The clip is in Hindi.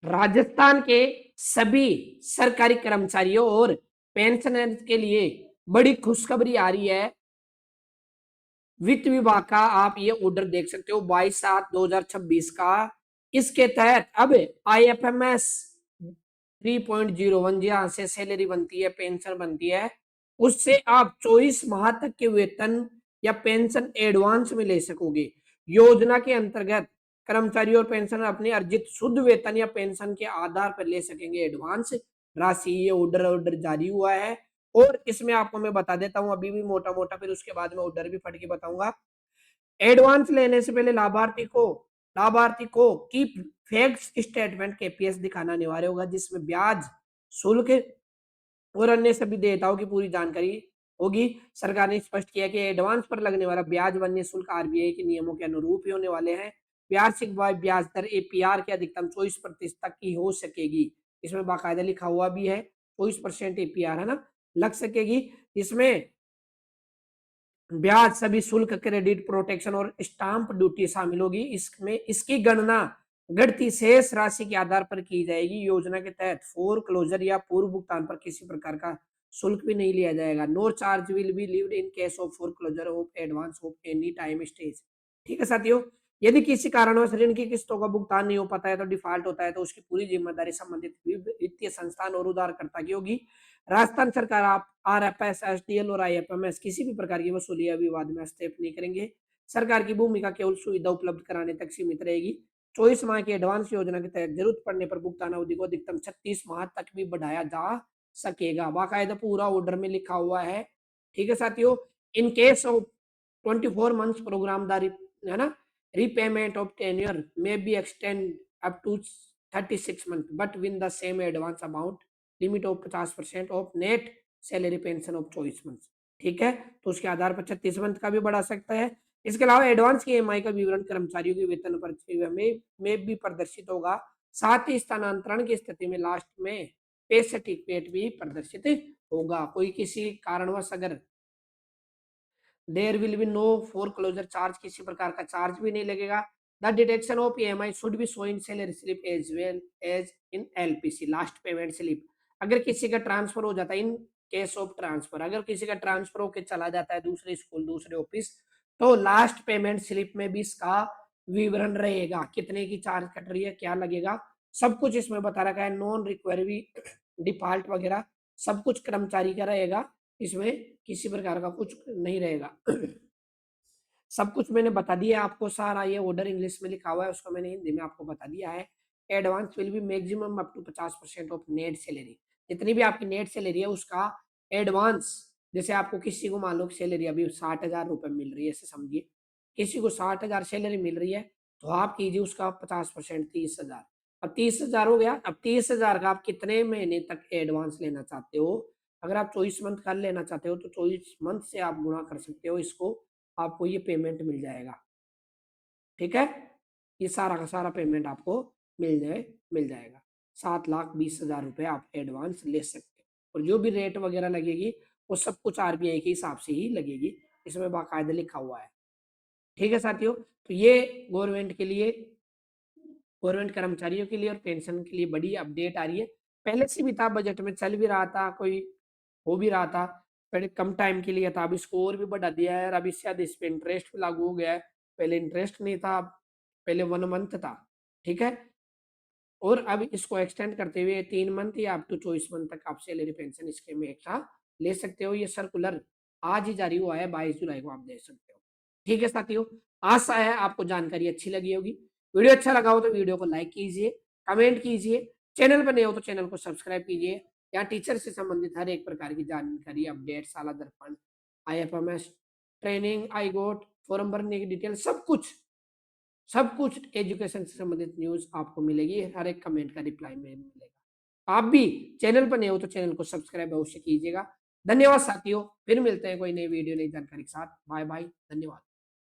राजस्थान के सभी सरकारी कर्मचारियों और पेंशनर्स के लिए बड़ी खुशखबरी आ रही है। वित्त विभाग का आप ये ऑर्डर देख सकते हो 22/7/2026 का। इसके तहत अब IFMS 3.01 जहां से सैलरी बनती है, पेंशन बनती है, उससे आप 24 माह तक के वेतन या पेंशन एडवांस में ले सकोगे। योजना के अंतर्गत कर्मचारी और पेंशनर अपने अर्जित शुद्ध वेतन या पेंशन के आधार पर ले सकेंगे एडवांस राशि। ये ऑर्डर जारी हुआ है और इसमें आपको मैं बता देता हूं अभी भी मोटा मोटा, फिर उसके बाद में ऑर्डर भी पढ़ के बताऊंगा। एडवांस लेने से पहले लाभार्थी को की फैक्स स्टेटमेंट KPS दिखाना अनिवार्य होगा, जिसमें ब्याज, शुल्क और अन्य सभी देयताओं की पूरी जानकारी होगी। सरकार ने स्पष्ट किया कि एडवांस पर लगने वाला ब्याज व अन्य शुल्क RBI के नियमों के अनुरूप ही होने वाले हैं। वार्षिक ब्याज दर APR के अधिकतम 24% तक की हो सकेगी। इसमें बाकायदा लिखा हुआ भी है 24% APR है ना, लग सकेगी। इसमें ब्याज, सभी शुल्क, क्रेडिट प्रोटेक्शन और स्टाम्प ड्यूटी शामिल होगी। इसमें इसकी गणना घटती शेष राशि के आधार पर की जाएगी। योजना के तहत फोर क्लोजर या पूर्व भुगतान पर किसी प्रकार का शुल्क भी नहीं लिया जाएगा। No charge will be levied in case of foreclosure of advance of any time stage. ठीक है साथियों, यदि किसी कारणवश ऋण की किस्तों का भुगतान नहीं हो पाता है तो डिफॉल्ट होता है तो उसकी पूरी जिम्मेदारी संबंधित वित्तीय संस्थान और उधारकर्ता की होगी। राजस्थान सरकार आप RFS, SDL और IFMS किसी भी प्रकार की वसूली या विवाद में हस्तक्षेप नहीं करेंगे। सरकार की भूमिका केवल सुविधा उपलब्ध कराने तक सीमित रहेगी। 24 माह की एडवांस योजना के तहत जरूरत पड़ने पर भुगतान अवधि को अधिकतम 36 माह तक भी बढ़ाया जा सकेगा। बाकायदा पूरा ऑर्डर में लिखा हुआ है। ठीक है साथियों, in case of 24 months programme दारी है ना, repayment of tenure may be extended up to 36 months but within the same advance amount limit of 50% of net salary pension of 24 month. ठीक है, तो उसके आधार पर 36 मंथ का भी बढ़ा सकता है। इसके अलावा एडवांस की EMI का विवरण कर्मचारियों की वेतन पर्ची में भी प्रदर्शित होगा। साथ ही स्थानांतरण की स्थिति में लास्ट में पे सर्टिफिकेट भी प्रदर्शित होगा। कोई किसी कारणवश अगर there will be no foreclosure charge, किसी प्रकार का चार्ज भी नहीं लगेगा। The deduction of EMI should be show in salary slip as well as in LPC last payment slip. अगर किसी का ट्रांसफर हो जाता है, इन केस ऑफ ट्रांसफर, अगर किसी का ट्रांसफर होकर चला जाता है दूसरे स्कूल, दूसरे ऑफिस, तो लास्ट पेमेंट स्लिप में भी इसका विवरण रहेगा, कितने की चार्ज कट रही है, क्या लगेगा, सब कुछ इसमें बता रखा है। नॉन रिक्वायरी डिफॉल्ट वगैरह सब कुछ कर्मचारी का रहेगा, इसमें किसी प्रकार का कुछ नहीं रहेगा। सब कुछ मैंने बता दिया आपको, सारा ये ऑर्डर इंग्लिश में लिखा हुआ है, उसको मैंने हिंदी में आपको बता दिया है। Advance will be maximum up to 50% of net salary. जितनी भी आपकी नेट सैलरी है उसका एडवांस, जैसे आपको किसी को मान लो सैलरी अभी 60,000 रुपए मिल रही है, ऐसे समझिए किसी को 60,000 सैलरी मिल रही है, तो आप कीजिए उसका 50% 30,000। अब 30,000 हो गया। अब 30,000 का आप कितने महीने तक एडवांस लेना चाहते हो? अगर आप 24 मंथ का लेना चाहते हो तो 24 मंथ से आप गुणा कर सकते हो इसको, आपको ये पेमेंट मिल जाएगा। ठीक है, ये सारा का सारा पेमेंट आपको मिल जाएगा। 7,20,000 रुपए आप एडवांस ले सकते हो और जो भी रेट वगैरह लगेगी वो सब कुछ RBI के हिसाब से ही लगेगी, इसमें बाकायदा लिखा हुआ है। ठीक है साथियों, तो ये गवर्नमेंट के लिए, गवर्नमेंट कर्मचारियों के लिए और पेंशन के लिए बड़ी अपडेट आ रही है। पहले से भी था, बजट में चल भी रहा था, कोई हो भी रहा था, पहले कम टाइम के लिए था, अब इसको और भी बढ़ा दिया है और अभी शायद इस पे इंटरेस्ट भी लागू हो गया है। पहले इंटरेस्ट नहीं था, पहले 1 मंथ था। ठीक है, और अब इसको एक्सटेंड करते हुए 3 मंथ या अप टू 24 मंथ तक आप सैलरी पेंशन स्कीम में एक्स्ट्रा ले सकते हो। ये सर्कुलर आज ही जारी हुआ है, 22 जुलाई को आप दे सकते हो। ठीक है साथियों, आशा है आपको जानकारी अच्छी लगी होगी। वीडियो अच्छा लगा हो तो वीडियो को लाइक कीजिए, कमेंट कीजिए, चैनल पर नए हो तो चैनल को सब्सक्राइब कीजिए। या टीचर से संबंधित हर एक प्रकार की जानकारी, अपडेट, साला दर्पण, IFMS ट्रेनिंग, आई गोट, फॉर्म भरने की डिटेल, सब कुछ एजुकेशन से संबंधित न्यूज आपको मिलेगी, हर एक कमेंट का रिप्लाई में मिलेगा। आप भी चैनल पर नए हो तो चैनल को सब्सक्राइब अवश्य कीजिएगा। धन्यवाद साथियों, फिर मिलते हैं कोई नई वीडियो, नई जानकारी के साथ। बाय बाय, धन्यवाद।